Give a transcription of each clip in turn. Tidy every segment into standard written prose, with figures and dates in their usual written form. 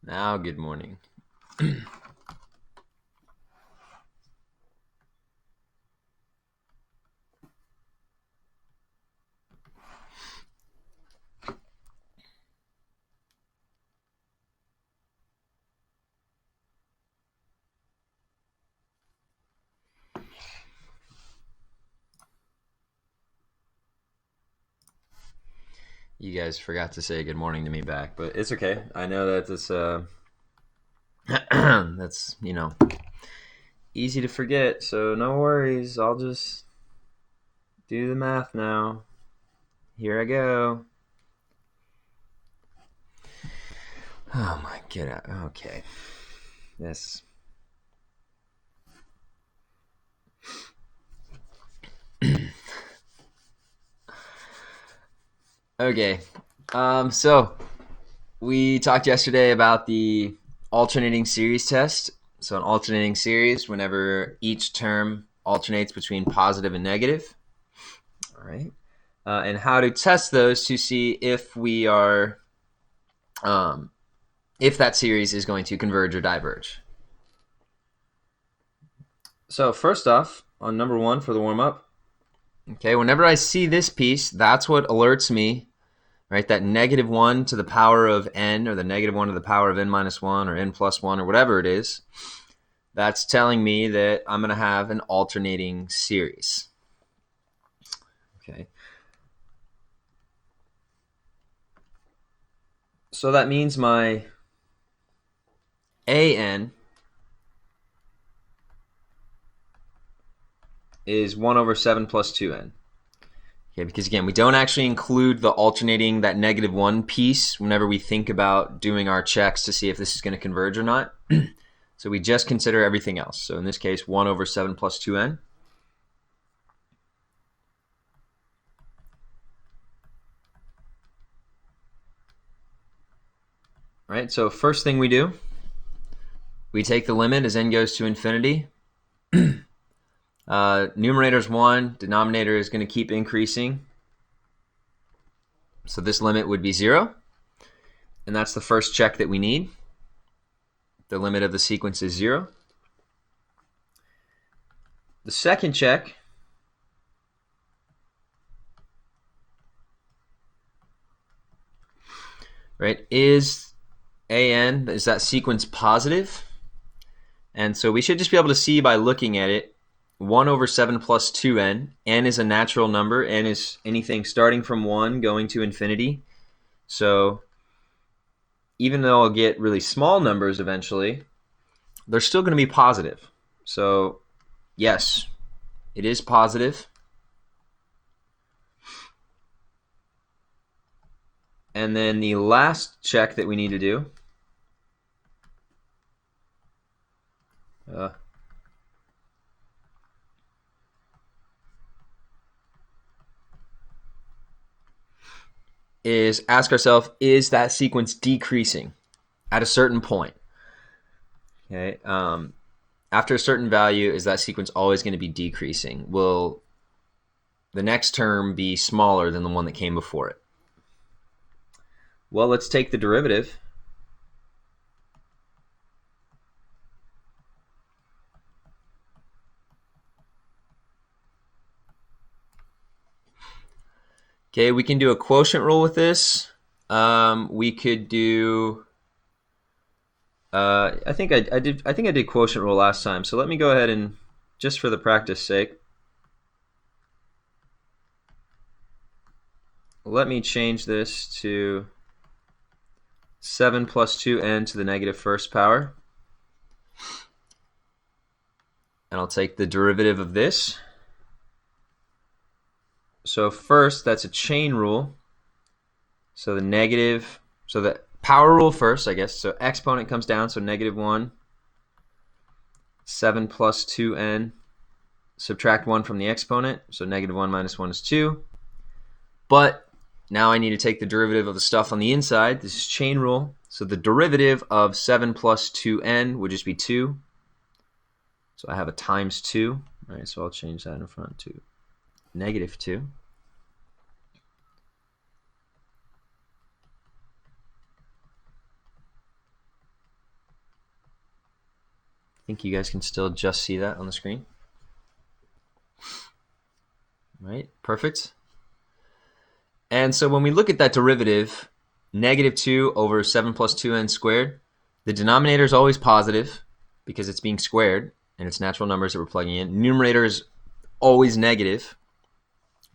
Now, good morning. You guys forgot to say good morning to me back, but it's okay. I know that it's that's easy to forget, so no worries. I'll just do the math now. Here I go. Oh my, get out. Okay. This. Okay. So we talked yesterday about the alternating series test. So an alternating series, whenever each term alternates between positive and negative. All right. And how to test those to see if we are, if that series is going to converge or diverge. So first off, on number one for the warm-up, okay, whenever I see this piece, that's what alerts me, right? That negative 1 to the power of n, or the negative 1 to the power of n minus 1, or n plus 1, or whatever it is. That's telling me that I'm going to have an alternating series. Okay. So that means my an is 1 over 7 plus 2n. Okay, because again, we don't actually include the alternating, that negative 1 piece, whenever we think about doing our checks to see if this is going to converge or not. So we just consider everything else. So in this case, 1 over 7 plus 2n. All right, so first thing we do, we take the limit as n goes to infinity. Numerator is 1, denominator is going to keep increasing. So this limit would be 0. And that's the first check that we need. The limit of the sequence is 0. The second check right, is an, is that sequence positive? And so we should just be able to see by looking at it, 1 over 7 plus 2n. N is a natural number. N is anything starting from 1 going to infinity. So even though I'll get really small numbers eventually, they're still going to be positive. So yes, it is positive. And then the last check that we need to do is ask ourselves, is that sequence decreasing at a certain point? Okay. After a certain value, is that sequence always going to be decreasing? Will the next term be smaller than the one that came before it? Well, let's take the derivative. Okay, we can do a quotient rule with this. We could do. I think I did quotient rule last time. So let me go ahead and, just for the practice sake, let me change this to 7 plus 2n to the negative first power. And I'll take the derivative of this. So first, that's a chain rule. So the power rule first, I guess. So exponent comes down, so negative 1. 7 plus 2n. Subtract 1 from the exponent, so negative 1 minus 1 is 2. But now I need to take the derivative of the stuff on the inside. This is chain rule. So the derivative of 7 plus 2n would just be 2. So I have a times 2. All right, so I'll change that in front to negative 2. think you guys can still just see that on the screen. Right, perfect. And so when we look at that derivative, negative 2 over 7 plus 2n squared, the denominator is always positive because it's being squared and it's natural numbers that we're plugging in. Numerator is always negative.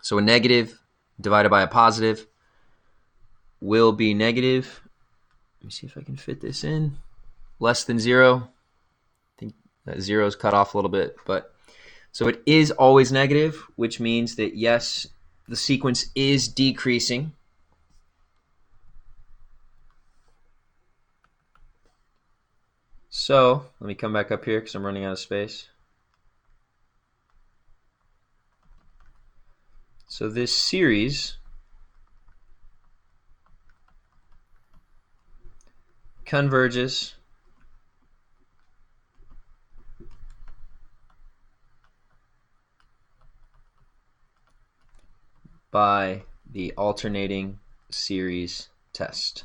So a negative divided by a positive will be negative. Let me see if I can fit this in. Less than 0. I think that 0 is cut off a little bit, but so it is always negative, which means that yes, the sequence is decreasing. So let me come back up here because I'm running out of space. So this series converges by the alternating series test.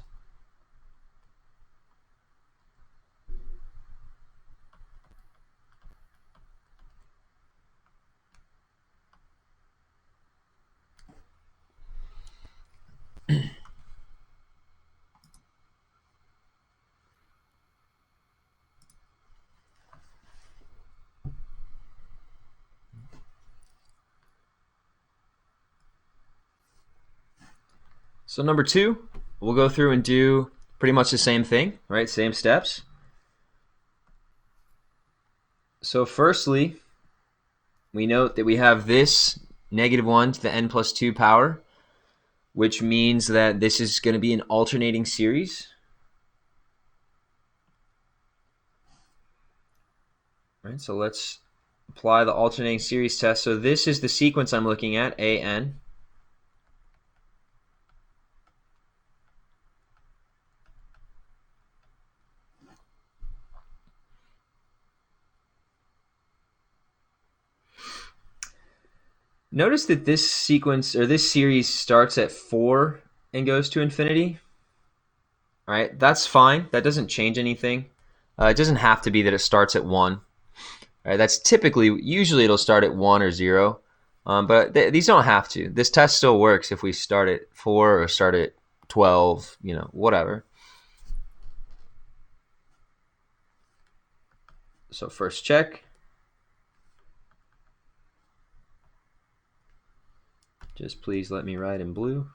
So number 2, we'll go through and do pretty much the same thing, right? Same steps. So firstly, we note that we have this negative 1 to the n plus 2 power, which means that this is going to be an alternating series. Right, so let's apply the alternating series test. So this is the sequence I'm looking at, an. Notice that this sequence or this series starts at 4 and goes to infinity. All right, that's fine. That doesn't change anything. It doesn't have to be that it starts at 1. All right, that's usually it'll start at 1 or 0, but these don't have to. This test still works if we start at 4 or start at 12, whatever. So first check. Just please let me write in blue.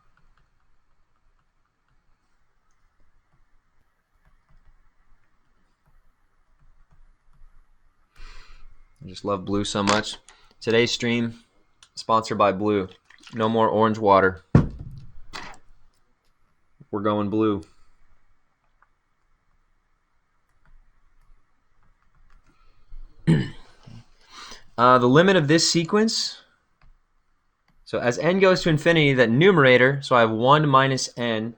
I just love blue so much. Today's stream, sponsored by blue. No more orange water. We're going blue. The limit of this sequence, so as n goes to infinity, that numerator, so I have 1 minus n.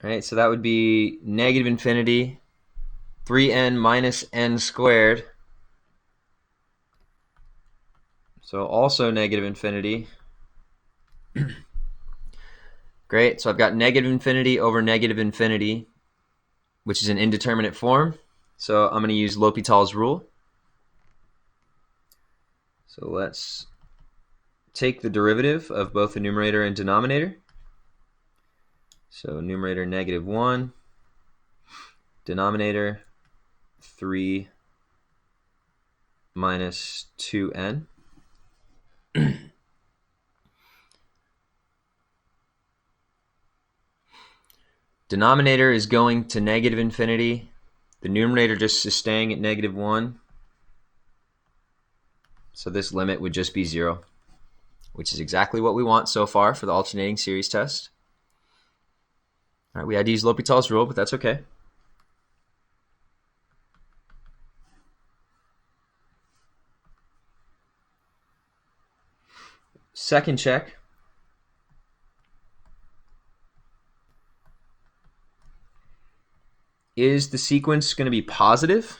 All right, so that would be negative infinity, 3n minus n squared. So also negative infinity. Great, so I've got negative infinity over negative infinity, which is an indeterminate form. So I'm going to use L'Hopital's rule. So let's take the derivative of both the numerator and denominator. So numerator negative 1, denominator 3 minus 2n. Denominator is going to negative infinity. The numerator just is staying at negative 1. So this limit would just be 0, which is exactly what we want so far for the alternating series test. All right, we had to use L'Hopital's rule, but that's okay. Second check. Is the sequence going to be positive?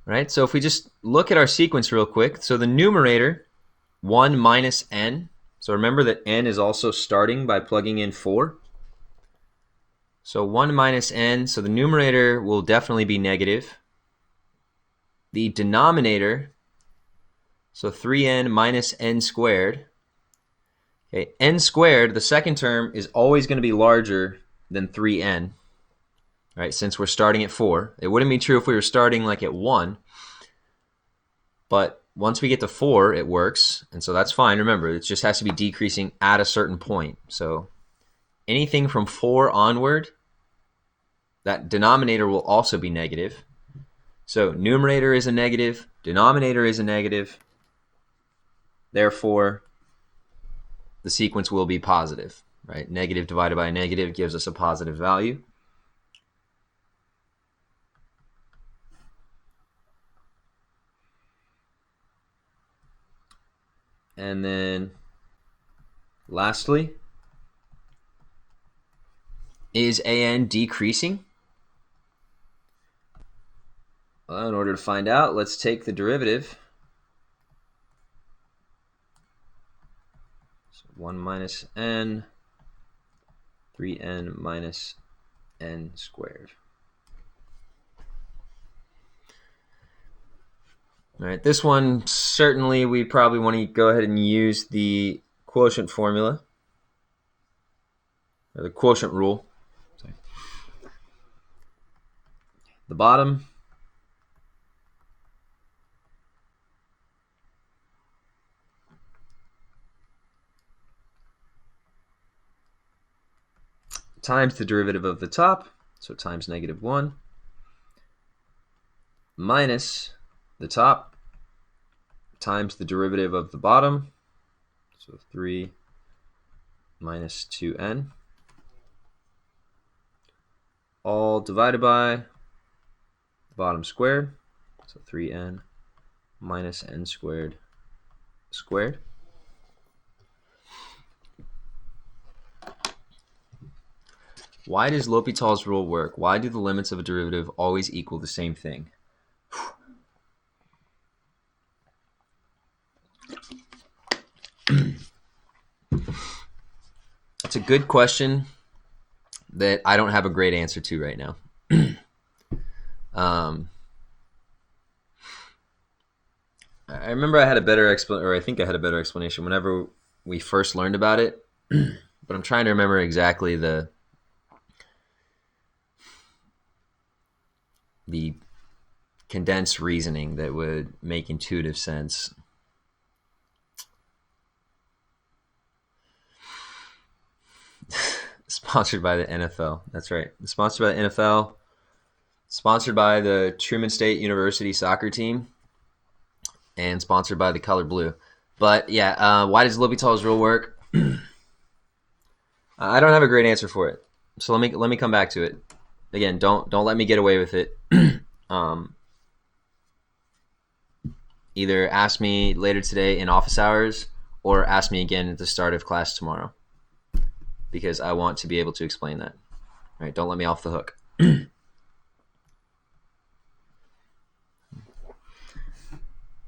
Right, so if we just look at our sequence real quick, so the numerator, 1 minus n, so remember that n is also starting by plugging in 4. So 1 minus n, so the numerator will definitely be negative. The denominator, so 3n minus n squared. Okay, n squared, the second term, is always going to be larger than 3n, right, since we're starting at 4. It wouldn't be true if we were starting like at 1, but once we get to 4, it works, and so that's fine. Remember, it just has to be decreasing at a certain point. So anything from 4 onward, that denominator will also be negative. So numerator is a negative, denominator is a negative, therefore the sequence will be positive, right? Negative divided by a negative gives us a positive value. And then lastly, is an decreasing? Well, in order to find out, let's take the derivative. So 1 minus n, 3n minus n squared. All right, this one, certainly we probably want to go ahead and use the quotient formula, or the quotient rule. Sorry. The bottom times the derivative of the top, so times -1, minus the top times the derivative of the bottom, so 3 minus 2n, all divided by the bottom squared, so 3n minus n squared squared. Why does L'Hopital's rule work? Why do the limits of a derivative always equal the same thing? It's a good question that I don't have a great answer to right now. I remember I had a better explanation, or I think I had a better explanation whenever we first learned about it, but I'm trying to remember exactly the condensed reasoning that would make intuitive sense. Sponsored by the NFL. That's right. Sponsored by the NFL. Sponsored by the Truman State University soccer team. And sponsored by the color blue. But yeah, why does L'Hopital's rule work? I don't have a great answer for it. So let me come back to it. Again, don't let me get away with it. Either ask me later today in office hours or ask me again at the start of class tomorrow, because I want to be able to explain that. All right, don't let me off the hook.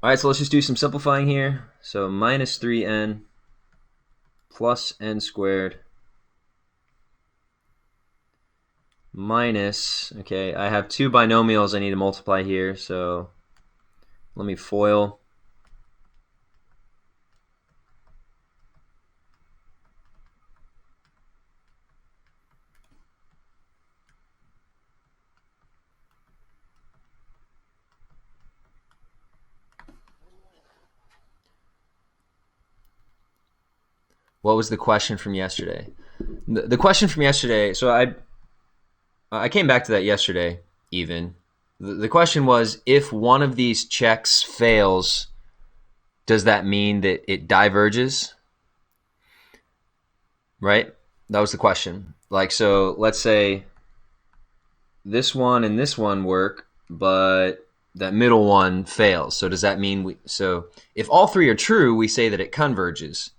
All right, so let's just do some simplifying here. So minus 3n plus n squared minus, okay, I have two binomials I need to multiply here, so let me FOIL. What was the question from yesterday? The question from yesterday, so I came back to that yesterday even. The question was, if one of these checks fails, does that mean that it diverges? Right? That was the question. Like, so let's say this one and this one work, but that middle one fails. So does that mean so if all three are true, we say that it converges.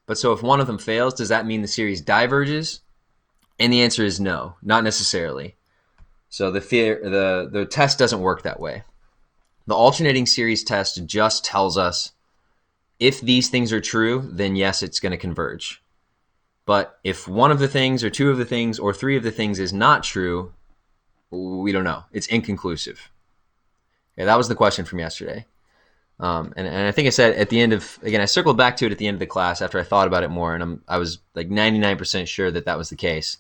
But so if one of them fails, does that mean the series diverges? And the answer is no, not necessarily. So the test doesn't work that way. The alternating series test just tells us if these things are true, then yes, it's going to converge. But if one of the things or two of the things or three of the things is not true, we don't know. It's inconclusive. Okay, that was the question from yesterday. And I think I said at the end of, again, I circled back to it at the end of the class after I thought about it more, and I was like 99% sure that that was the case.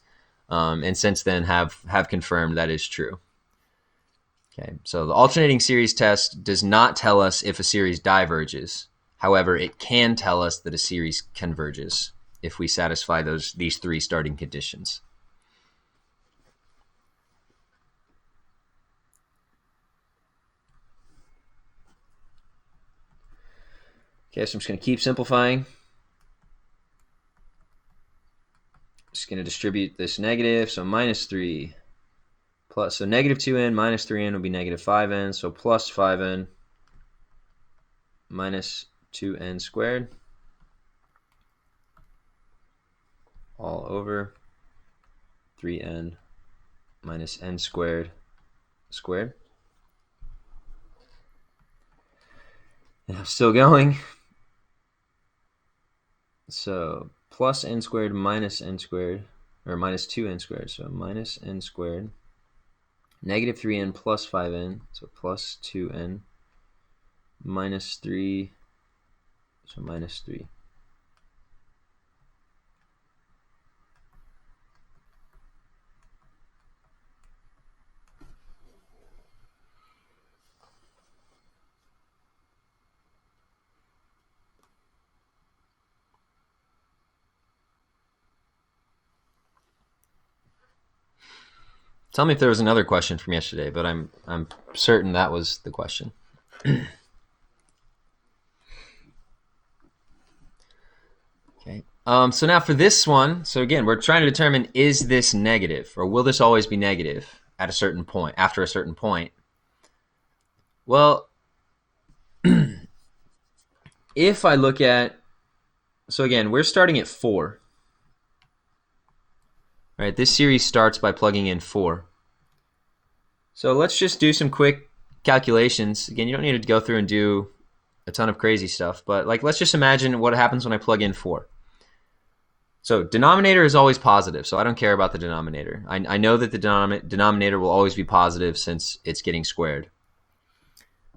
And since then have confirmed that is true. Okay, so the alternating series test does not tell us if a series diverges. However, it can tell us that a series converges if we satisfy these three starting conditions. Okay, so I'm just going to keep simplifying. Just going to distribute this negative, so minus 3 plus, so negative 2n minus 3n will be negative 5n, so plus 5n minus 2n squared all over 3n minus n squared squared. And I'm still going. So plus n squared minus n squared, or minus 2n squared, so minus n squared, negative 3n plus 5n, so plus 2n, minus 3, so minus 3. Tell me if there was another question from yesterday, but I'm certain that was the question. Okay. So now for this one, so again, we're trying to determine, is this negative, or will this always be negative at a certain point, after a certain point? Well, if I look at, so again, we're starting at 4. Right, this series starts by plugging in 4. So let's just do some quick calculations. Again, you don't need to go through and do a ton of crazy stuff, but like let's just imagine what happens when I plug in 4. So denominator is always positive, so I don't care about the denominator. I know that the denominator will always be positive since it's getting squared.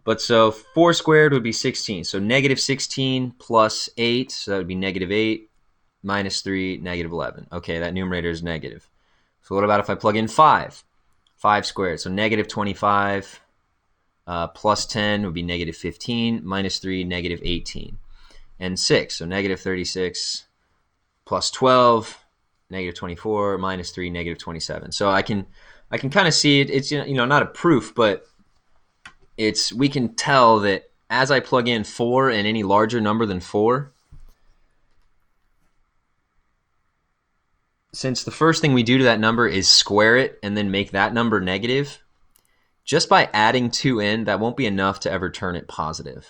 But so 4 squared would be 16. So negative 16 plus 8, so that would be negative 8, minus 3, negative 11. Okay, that numerator is negative. So what about if I plug in 5? 5 squared, so negative 25 plus 10 would be negative 15, minus 3, negative 18. And 6, so negative 36 plus 12, negative 24, minus 3, negative 27. So I can kind of see it. It's not a proof, but we can tell that as I plug in 4 and any larger number than 4, since the first thing we do to that number is square it and then make that number negative, just by adding 2 in, that won't be enough to ever turn it positive.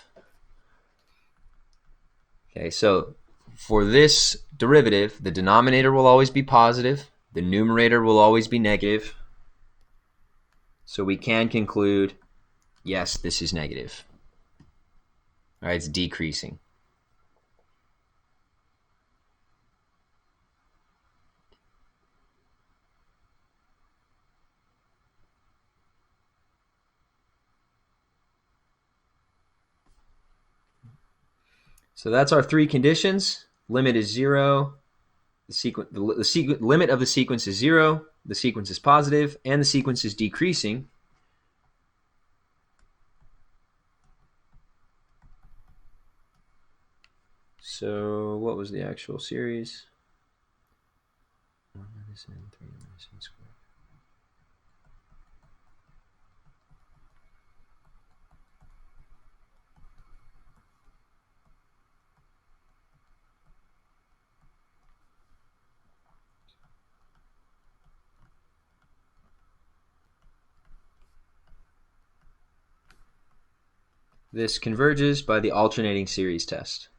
Okay, so for this derivative, the denominator will always be positive, the numerator will always be negative. So we can conclude, yes, this is negative. All right, it's decreasing. So that's our 3 conditions. Limit is 0. The limit of the sequence is 0. The sequence is positive, and the sequence is decreasing. So what was the actual series? 1 minus n, 3 minus n squared. This converges by the alternating series test.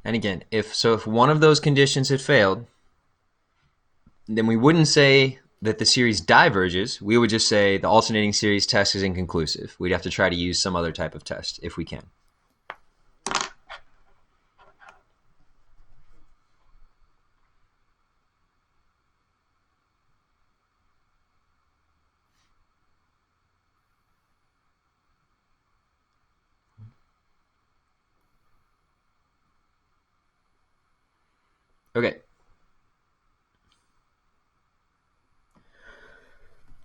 And again, if one of those conditions had failed, then we wouldn't say that the series diverges. We would just say the alternating series test is inconclusive. We'd have to try to use some other type of test if we can. Okay.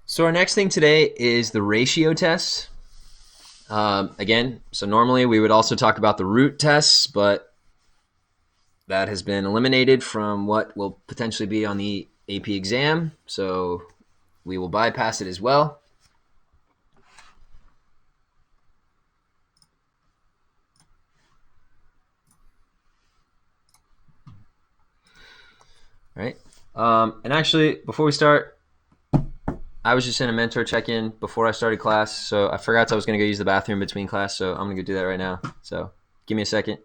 So our next thing today is the ratio test. Again, so normally we would also talk about the root tests, but that has been eliminated from what will potentially be on the AP exam, so we will bypass it as well. All right. And actually, before we start, I was just in a mentor check-in before I started class, so I forgot I was going to go use the bathroom between class, so I'm going to go do that right now. So give me a second.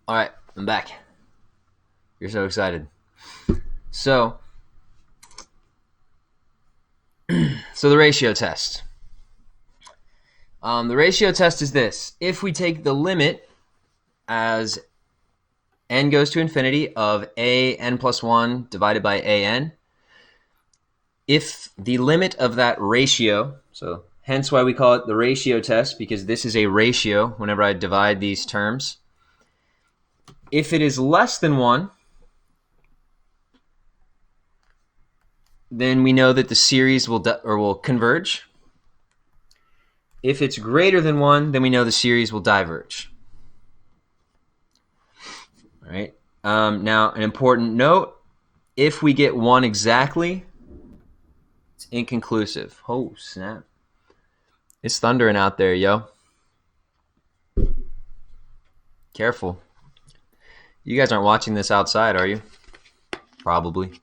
All right, I'm back. You're so excited. So the ratio test. The ratio test is this. If we take the limit as n goes to infinity of a n plus 1 divided by a n, if the limit of that ratio, so hence why we call it the ratio test, because this is a ratio whenever I divide these terms, if it is less than 1, then we know that the series will converge. If it's greater than 1, then we know the series will diverge. All right. Now, an important note, if we get 1 exactly, it's inconclusive. Oh, snap. It's thundering out there, yo. Careful. You guys aren't watching this outside, are you? Probably.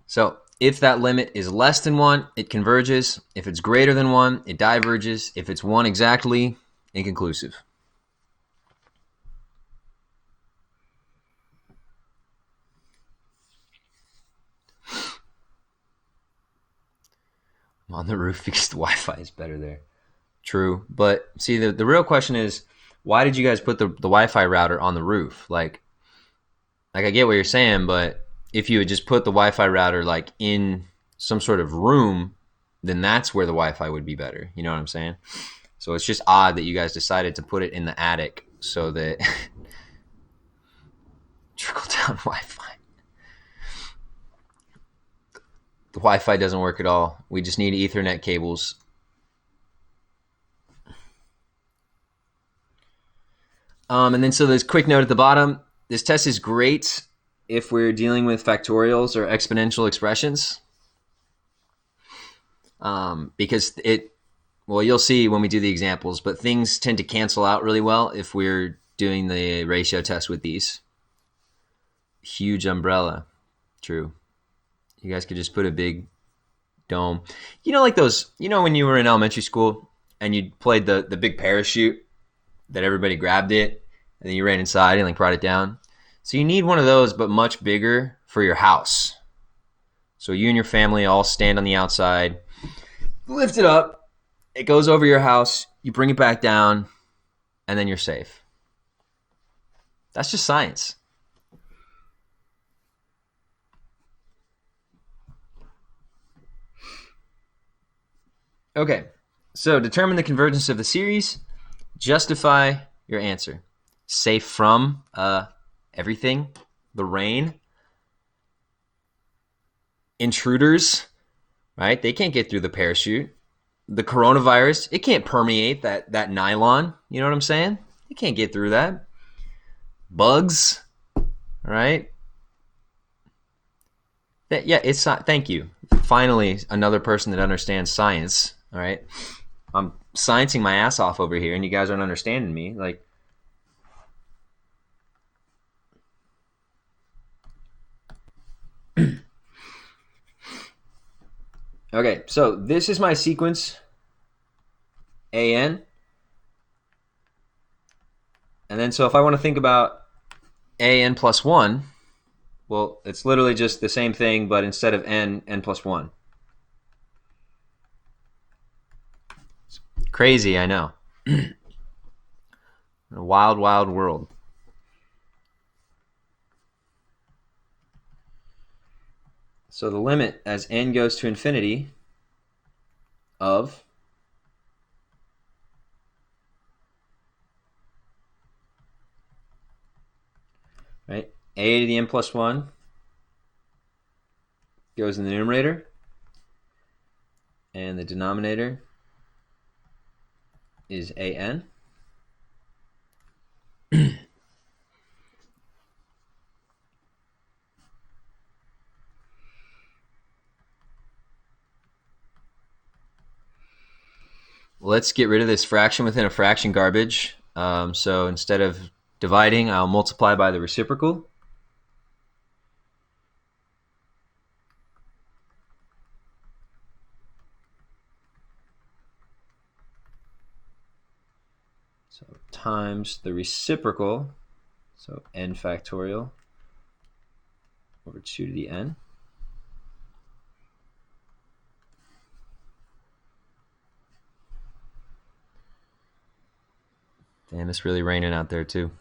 So If that limit is less than 1, it converges. If it's greater than 1, it diverges. If it's 1 exactly, inconclusive. I'm on the roof because the Wi-Fi is better there. True. But see, the real question is, why did you guys put the Wi-Fi router on the roof? Like I get what you're saying, but if you had just put the Wi-Fi router like in some sort of room, then that's where the Wi-Fi would be better. You know what I'm saying? So it's just odd that you guys decided to put it in the attic so that trickle down Wi-Fi. The Wi-Fi doesn't work at all. We just need Ethernet cables. And then so there's a quick note at the bottom. This test is great if we're dealing with factorials or exponential expressions. Because well, you'll see when we do the examples, but things tend to cancel out really well if we're doing the ratio test with these. Huge umbrella. True. You guys could just put a big dome. You know, like those, you know, when you were in elementary school and you played the big parachute that everybody grabbed it and then you ran inside and like brought it down. So you need one of those, but much bigger for your house. So you and your family all stand on the outside, lift it up, it goes over your house, you bring it back down, and then you're safe. That's just science. Okay, so determine the convergence of the series. Justify your answer. Safe from everything, the rain, intruders, right? They can't get through the parachute. The coronavirus, it can't permeate that nylon. You know what I'm saying? It can't get through that. Bugs, right? It's not. Thank you. Finally, another person that understands science. All right, I'm sciencing my ass off over here, and you guys aren't understanding me. Like, okay, so this is my sequence AN. And then so if I want to think about AN plus 1, well, it's literally just the same thing, but instead of N plus 1. It's crazy, I know. A wild, wild world. So the limit as n goes to infinity of right, a to the n plus 1 goes in the numerator, and the denominator is an. Let's get rid of this fraction within a fraction garbage. So instead of dividing, I'll multiply by the reciprocal. So times the reciprocal, so n factorial over 2 to the n. Damn, it's really raining out there too.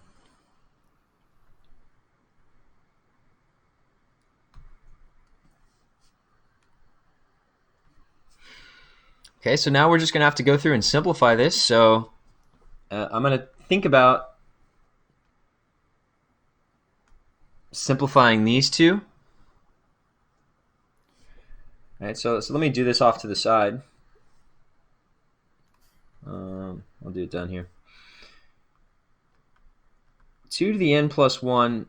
Okay, so now we're just going to have to go through and simplify this. So I'm going to think about simplifying these two. All right, so let me do this off to the side. I'll do it down here. 2 to the n plus 1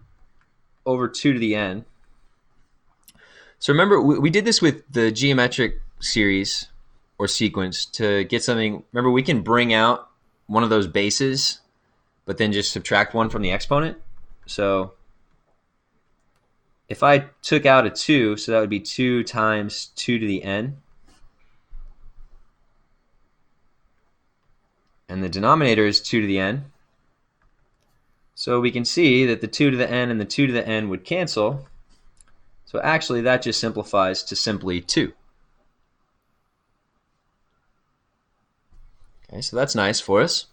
over 2 to the n. So remember, we did this with the geometric series or sequence to get something. Remember, we can bring out one of those bases, but then just subtract 1 from the exponent. So if I took out a 2, so that would be 2 times 2 to the n. And the denominator is 2 to the n. So we can see that the 2 to the n and the 2 to the n would cancel. So actually, that just simplifies to simply 2. Okay, so that's nice for us.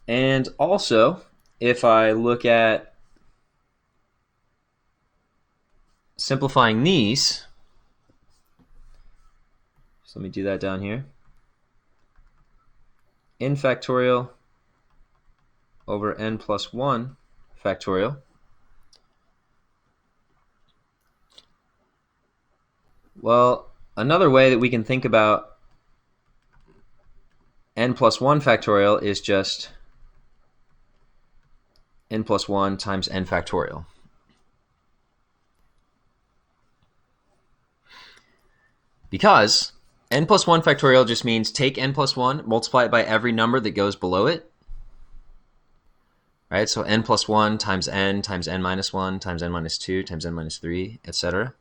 And also, if I look at simplifying these, so let me do that down here. N factorial over n plus 1 factorial. Well, another way that we can think about n plus 1 factorial is just n plus 1 times n factorial. Because n plus 1 factorial just means take n plus 1, multiply it by every number that goes below it. Right? So n plus 1 times n minus 1 times n minus 2 times n minus 3, etc.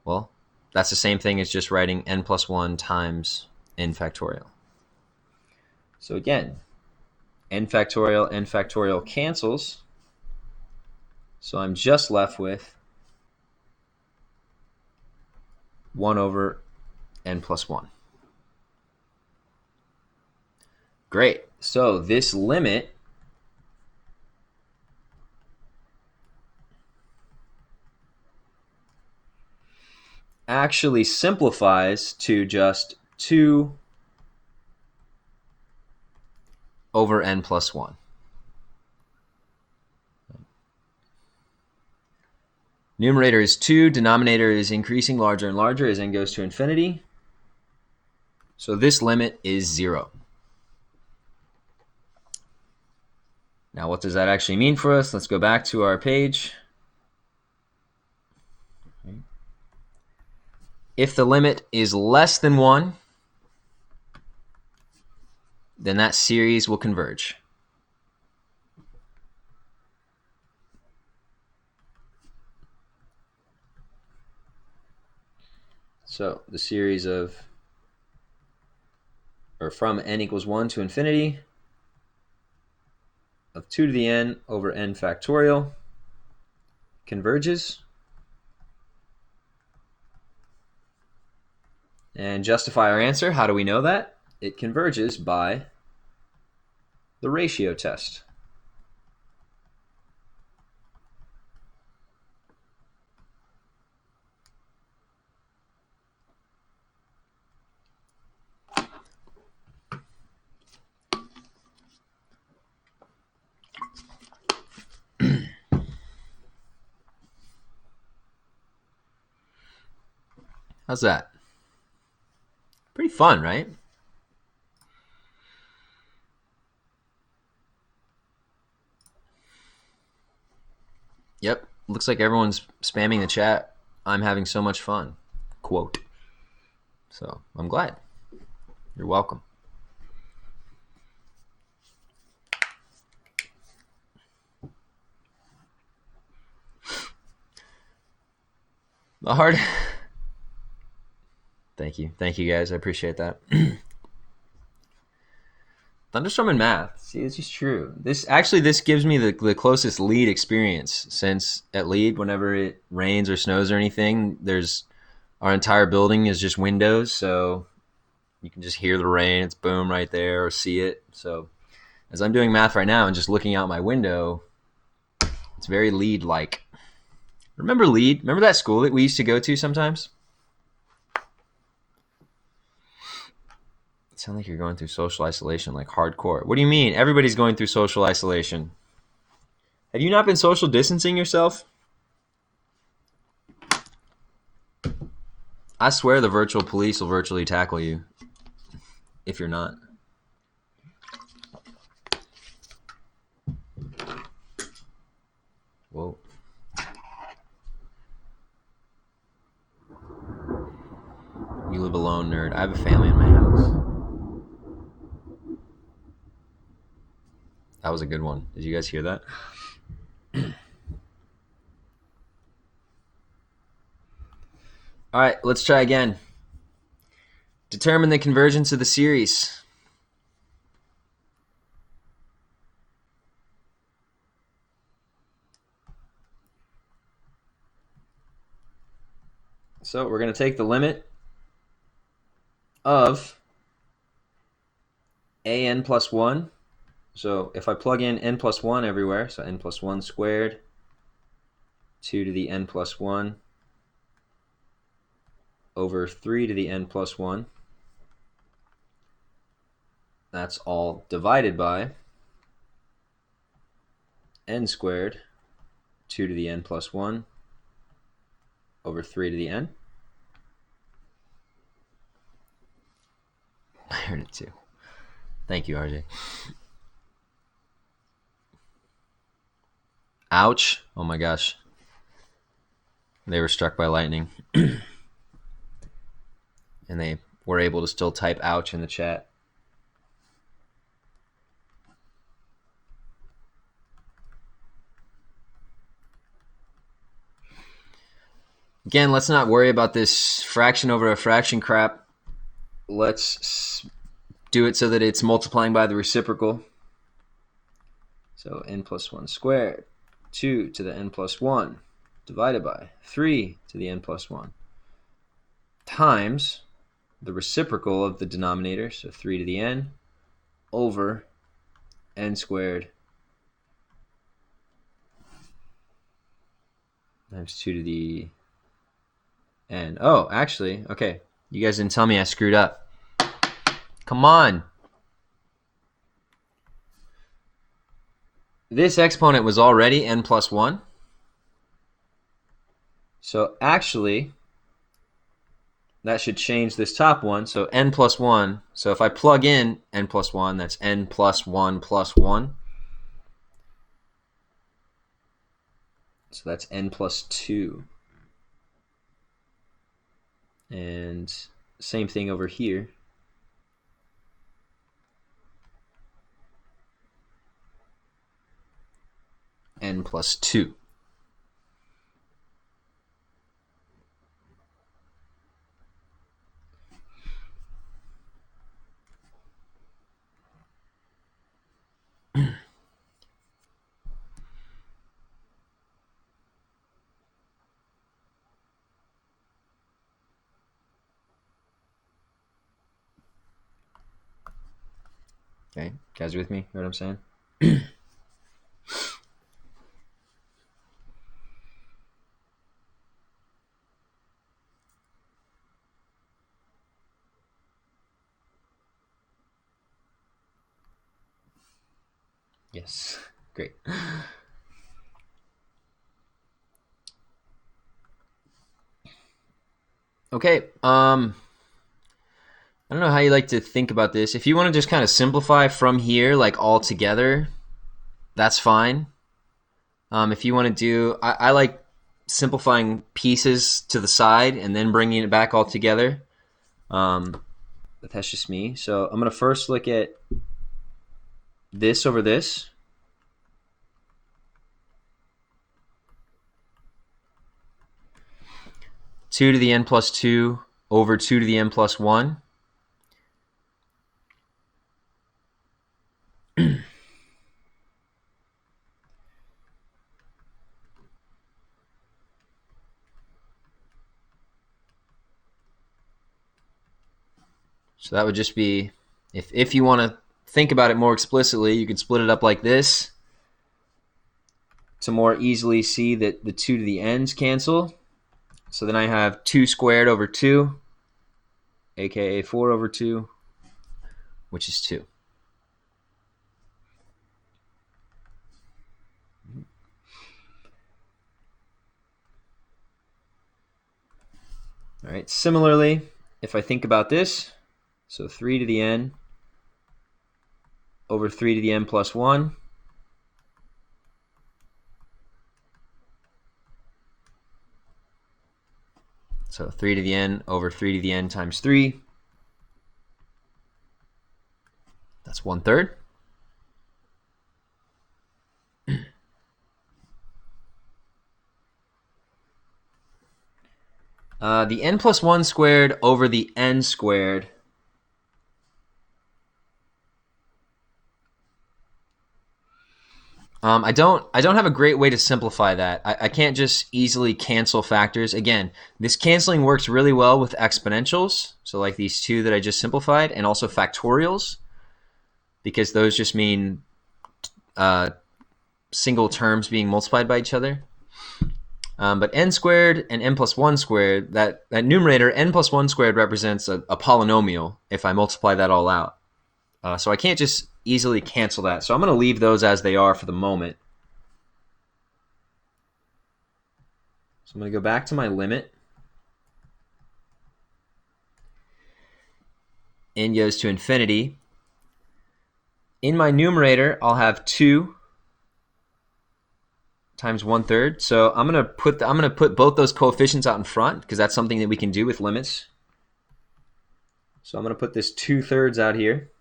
Well, that's the same thing as just writing n plus 1 times n factorial. So again, n factorial cancels. So I'm just left with 1 over n plus 1. Great. So this limit actually simplifies to just 2 over n plus 1. Numerator is 2, denominator is increasing larger and larger as n goes to infinity. So this limit is 0. Now what does that actually mean for us? Let's go back to our page. If the limit is less than 1, then that series will converge. So the series of, or from n equals 1 to infinity, of 2 to the n over n factorial converges. And justify our answer. How do we know that? It converges by the ratio test. How's that? Pretty fun, right? Yep. Looks like everyone's spamming the chat. I'm having so much fun. Quote. So I'm glad. You're welcome. The hard. Thank you guys. I appreciate that. Thunderstorm in math. See, it's just true. This gives me the closest LEED experience, since at LEED, whenever it rains or snows or anything, our entire building is just windows, so you can just hear the rain. It's boom right there, or see it. So as I'm doing math right now and just looking out my window, it's very LEED-like. Remember LEED? Remember that school that we used to go to sometimes? It sounds like you're going through social isolation, like hardcore. What do you mean? Everybody's going through social isolation. Have you not been social distancing yourself? I swear the virtual police will virtually tackle you if you're not. Whoa. You live alone, nerd. I have a family in my house. That was a good one. Did you guys hear that? All right, let's try again. Determine the convergence of the series. So we're going to take the limit of an plus 1. So if I plug in n plus 1 everywhere, so n plus 1 squared, 2 to the n plus 1 over 3 to the n plus 1, that's all divided by n squared, 2 to the n plus 1 over 3 to the n. I heard it too. Thank you, RJ. Ouch. Oh my gosh. They were struck by lightning. And they were able to still type ouch in the chat. Again, let's not worry about this fraction over a fraction crap. Let's do it so that it's multiplying by the reciprocal. So n plus 1 squared, 2 to the n plus 1, divided by 3 to the n plus 1, times the reciprocal of the denominator, so 3 to the n, over n squared times 2 to the n. Oh, actually, okay. You guys didn't tell me I screwed up. Come on. This exponent was already n plus 1. So actually, that should change this top one. So n plus 1. So if I plug in n plus 1, that's n plus 1 plus 1. So that's n plus 2. And same thing over here. N plus 2. Okay, guys with me? Hear what I'm saying? Yes, great. Okay, I don't know how you like to think about this. If you want to just kind of simplify from here, like all together, that's fine. If you want to do, I like simplifying pieces to the side and then bringing it back all together. But that's just me. So I'm going to first look at this over this. Two to the n plus 2 over 2 to the n plus 1. So that would just be, if you want to think about it more explicitly, you could split it up like this to more easily see that the 2 to the n's cancel. So then I have 2 squared over 2, aka 4 over 2, which is 2. All right, similarly, if I think about this, so 3 to the n over 3 to the n plus 1. So 3 to the n over 3 to the n times 3. That's 1/3. The n plus 1 squared over the n squared. I don't have a great way to simplify that. I can't just easily cancel factors. Again, this canceling works really well with exponentials, so like these two that I just simplified, and also factorials, because those just mean single terms being multiplied by each other. But n squared and n plus 1 squared, that numerator, n plus 1 squared, represents a polynomial if I multiply that all out. So I can't just easily cancel that. So I'm going to leave those as they are for the moment. So I'm going to go back to my limit. N goes to infinity. In my numerator, I'll have 2 times 1/3. So I'm going to put both those coefficients out in front because that's something that we can do with limits. So I'm going to put this 2/3 out here.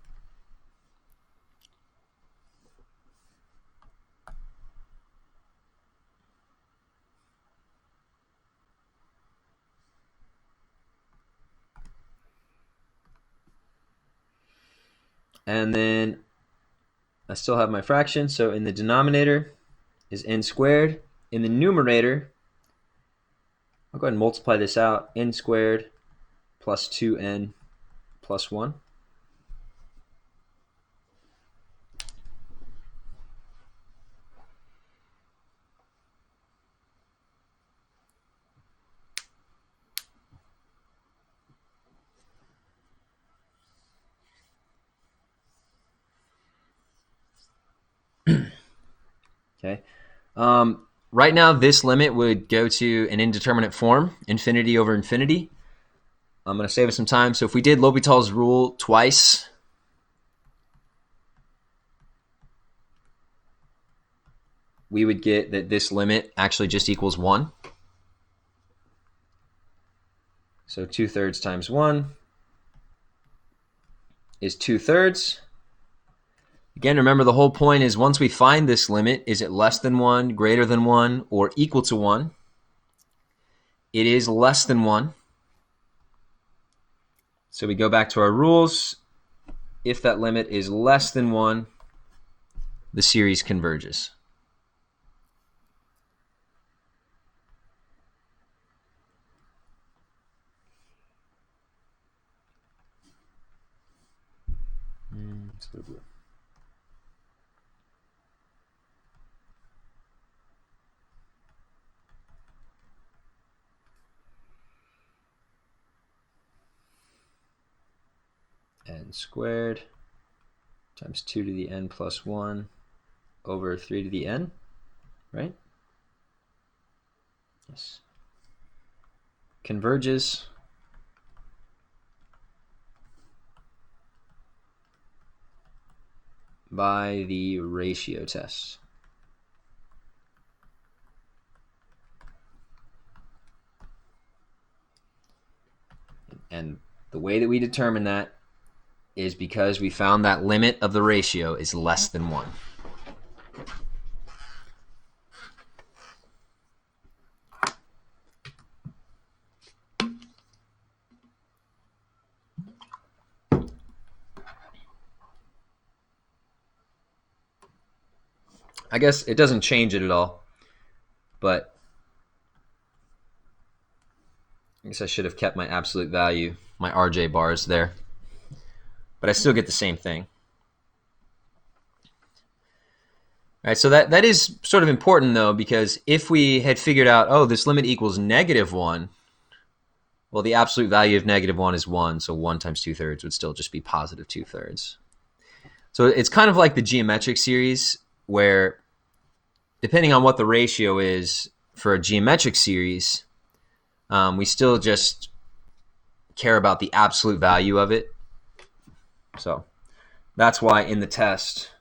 And then I still have my fraction. So in the denominator is n squared. In the numerator, I'll go ahead and multiply this out. N squared plus 2n plus 1. Okay. Right now, this limit would go to an indeterminate form, infinity over infinity. I'm going to save us some time. So if we did L'Hopital's rule twice, we would get that this limit actually just equals 1. So 2/3 times 1 is 2/3. Again, remember the whole point is once we find this limit, is it less than 1, greater than 1, or equal to 1? It is less than 1. So we go back to our rules. If that limit is less than 1, the series converges. N squared times 2 to the n plus 1 over 3 to the n, right? Yes. Converges. By the ratio test. And the way that we determine that is because we found that limit of the ratio is less than 1. I guess it doesn't change it at all, but I guess I should have kept my absolute value, my RJ bars there. But I still get the same thing. All right, so that is sort of important, though, because if we had figured out, oh, this limit equals -1, well, the absolute value of -1 is 1, so 1 times 2/3 would still just be positive 2/3. So it's kind of like the geometric series, where depending on what the ratio is for a geometric series, we still just care about the absolute value of it. So that's why in the test,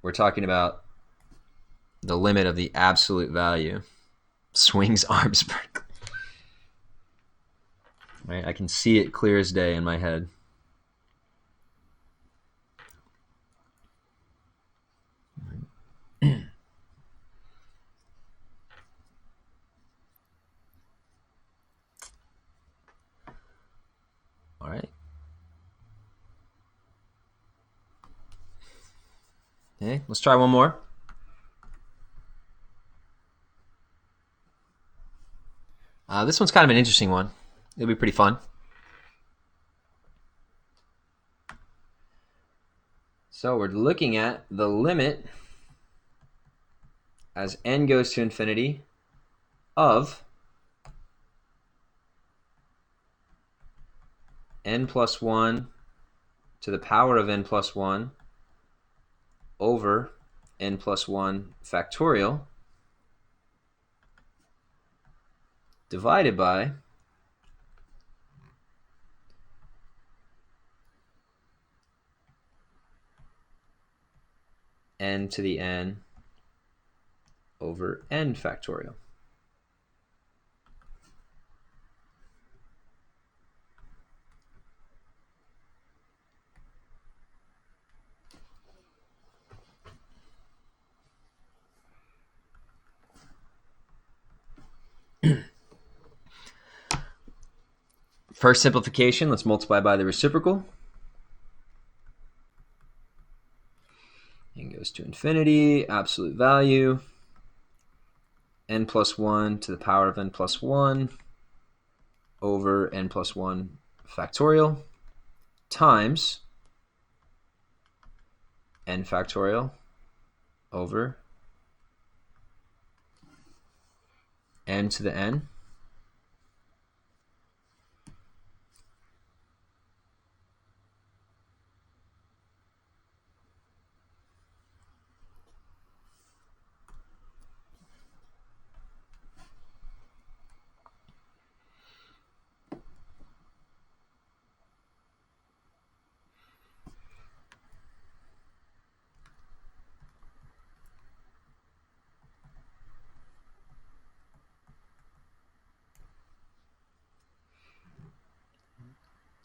we're talking about the limit of the absolute value. Swings arms. Right? I can see it clear as day in my head. Okay, let's try one more. This one's kind of an interesting one. It'll be pretty fun. So we're looking at the limit as n goes to infinity of n plus 1 to the power of n plus 1 over n plus 1 factorial divided by n to the n over n factorial. First simplification, let's multiply by the reciprocal. N goes to infinity, absolute value, n plus 1 to the power of n plus 1 over n plus 1 factorial times n factorial over n to the n.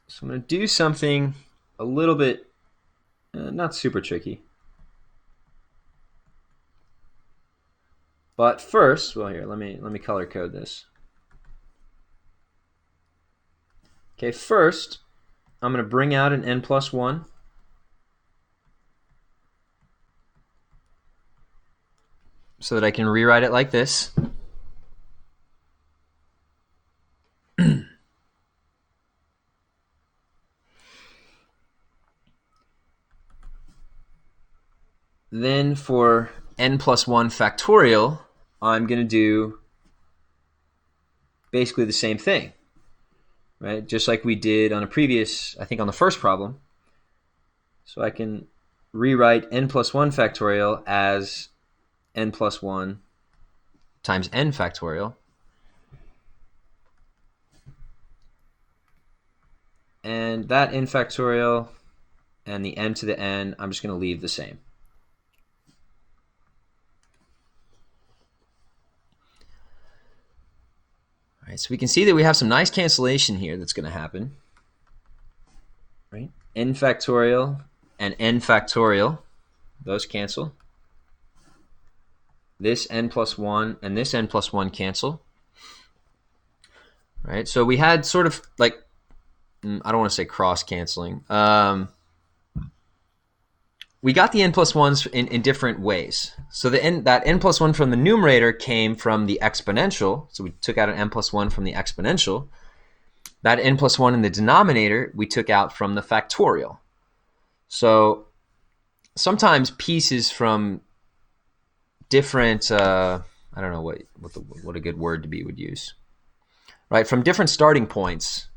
So I'm going to do something a little bit not super tricky. But first, well, here, let me color code this. Okay, first, I'm going to bring out an n plus 1. So that I can rewrite it like this. Then for n plus 1 factorial, I'm going to do basically the same thing, right? Just like we did on a previous, I think on the first problem. So I can rewrite n plus 1 factorial as n plus 1 times n factorial. And that n factorial and the n to the n, I'm just going to leave the same. All right, so we can see that we have some nice cancellation here that's going to happen. Right? N factorial and n factorial, those cancel. This n plus 1 and this n plus 1 cancel. Right? So we had sort of like, I don't want to say cross-canceling. We got the n plus 1s in different ways. So that n plus 1 from the numerator came from the exponential. So we took out an n plus 1 from the exponential. That n plus 1 in the denominator, we took out from the factorial. So sometimes pieces from different, I don't know what a good word to be would use. Right, from different starting points,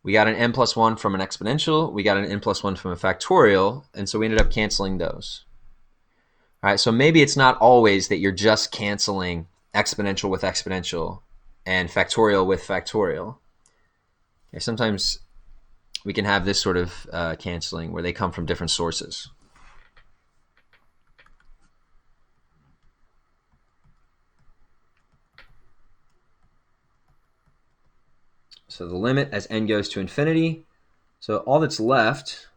we got an n plus 1 from an exponential, we got an n plus 1 from a factorial, and so we ended up canceling those. All right, so maybe it's not always that you're just canceling exponential with exponential and factorial with factorial. Okay, sometimes we can have this sort of canceling where they come from different sources. So the limit as n goes to infinity. So all that's left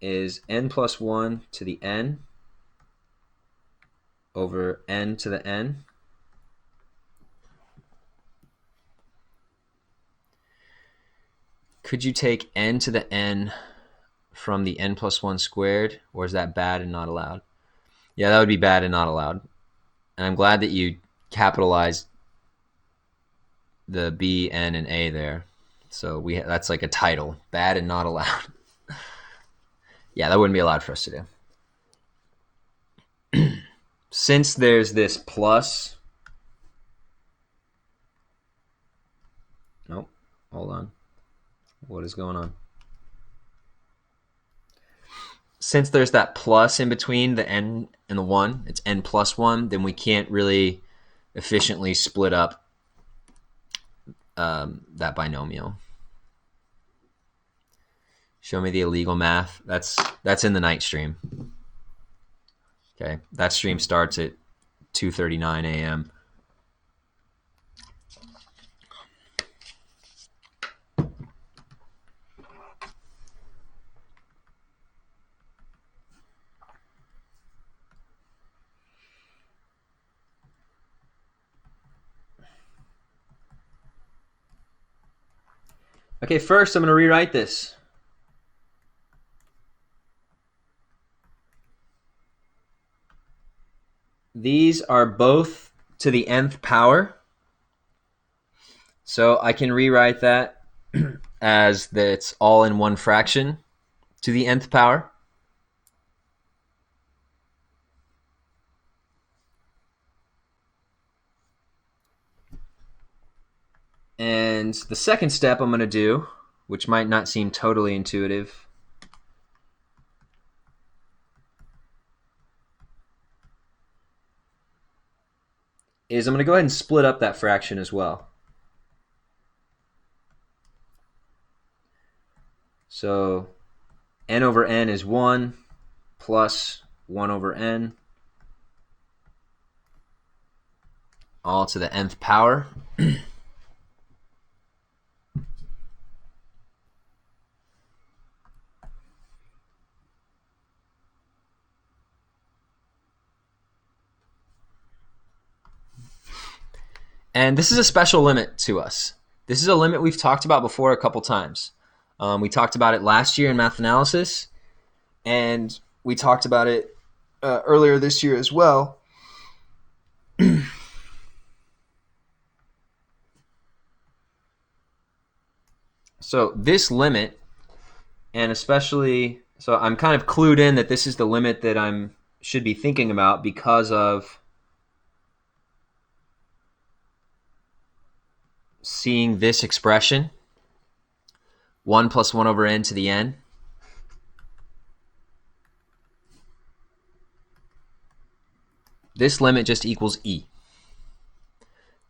is n plus 1 to the n over n to the n. Could you take n to the n from the n plus 1 squared, or is that bad and not allowed? Yeah, that would be bad and not allowed. And I'm glad that you capitalized the B, N, and A there. So that's like a title, bad and not allowed. Yeah, that wouldn't be allowed for us to do. Since there's this plus, nope, hold on. What is going on? Since there's that plus in between the n and the 1, it's n plus 1, then we can't really efficiently split up that binomial. Show me the illegal math. That's in the night stream. Okay, that stream starts at 2:39 a.m. Okay, first I'm going to rewrite this. These are both to the nth power. So I can rewrite that as that's all in one fraction to the nth power. And the second step I'm going to do, which might not seem totally intuitive, is I'm going to go ahead and split up that fraction as well. So n over n is 1 plus 1 over n, all to the nth power. And this is a special limit to us. This is a limit we've talked about before a couple times. We talked about it last year in math analysis, and we talked about it earlier this year as well. So this limit, and especially, so I'm kind of clued in that this is the limit that I'm should be thinking about because of seeing this expression, 1 plus 1 over n to the n. This limit just equals e.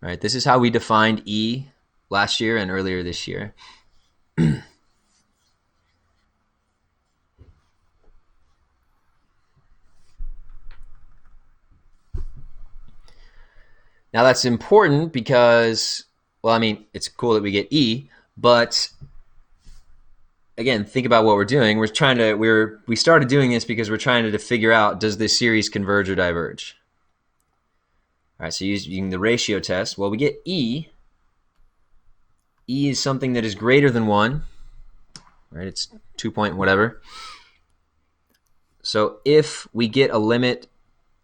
All right, this is how we defined e last year and earlier this year. Now that's important because, well, I mean, it's cool that we get e, but again, think about what we're doing. We started doing this because we're trying to figure out, does this series converge or diverge? All right, so using the ratio test, well, we get e. E is something that is greater than 1, right? It's 2 point whatever. So if we get a limit,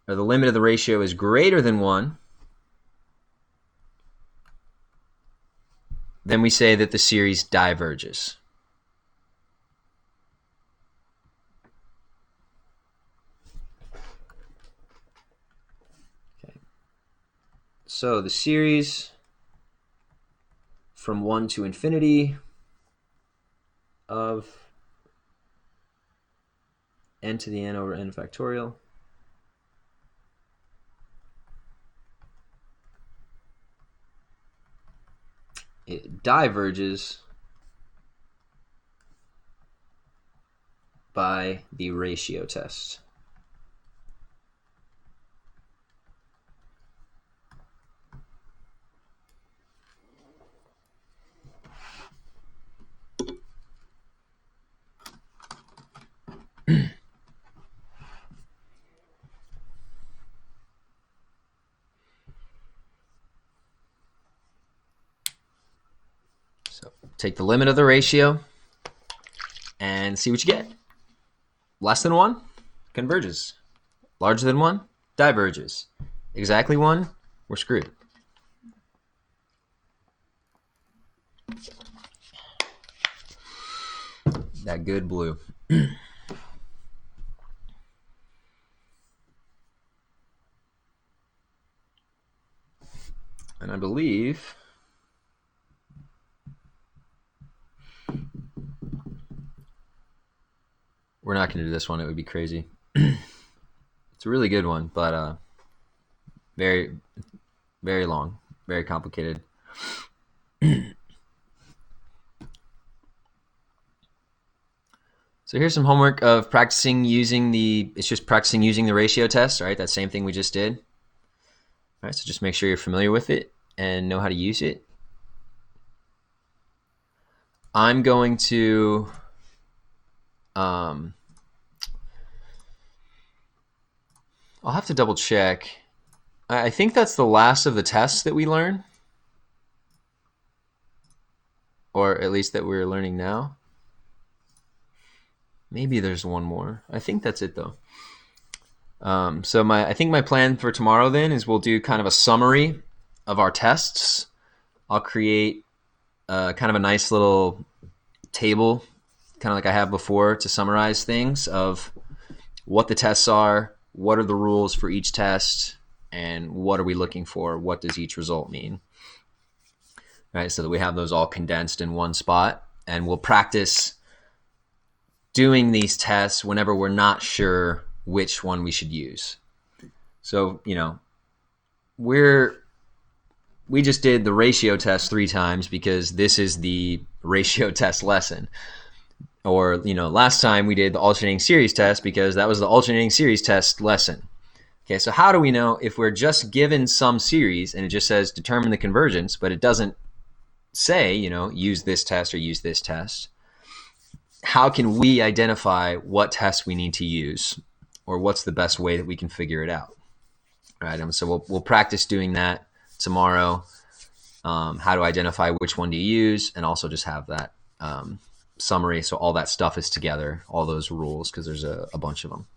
or the limit of the ratio is greater than 1, then we say that the series diverges. Okay. So the series from 1 to infinity of n to the n over n factorial it diverges by the ratio test. So take the limit of the ratio and see what you get. Less than 1 converges. Larger than 1 diverges. Exactly 1, we're screwed. That good blue. And I believe we're not going to do this one. It would be crazy. It's a really good one, but very, very long, very complicated. So here's some homework of practicing using it's just practicing using the ratio test, right? That same thing we just did. All right, so just make sure you're familiar with it and know how to use it. I'm going to I'll have to double check. I think that's the last of the tests that we learn, or at least that we're learning now. Maybe there's one more. I think that's it though. So I think my plan for tomorrow then is we'll do kind of a summary of our tests. I'll create kind of a nice little table, kind of like I have before, to summarize things of what the tests are, what are the rules for each test, and what are we looking for? What does each result mean? Right, so that we have those all condensed in one spot, and we'll practice doing these tests whenever we're not sure which one we should use. So, we just did the ratio test 3 times because this is the ratio test lesson. Or, last time we did the alternating series test because that was the alternating series test lesson. Okay, so how do we know if we're just given some series and it just says determine the convergence, but it doesn't say, use this test or use this test? How can we identify what test we need to use, or what's the best way that we can figure it out? All right, so we'll practice doing that tomorrow. How to identify which one to use, and also just have that summary so all that stuff is together, all those rules, because there's a bunch of them.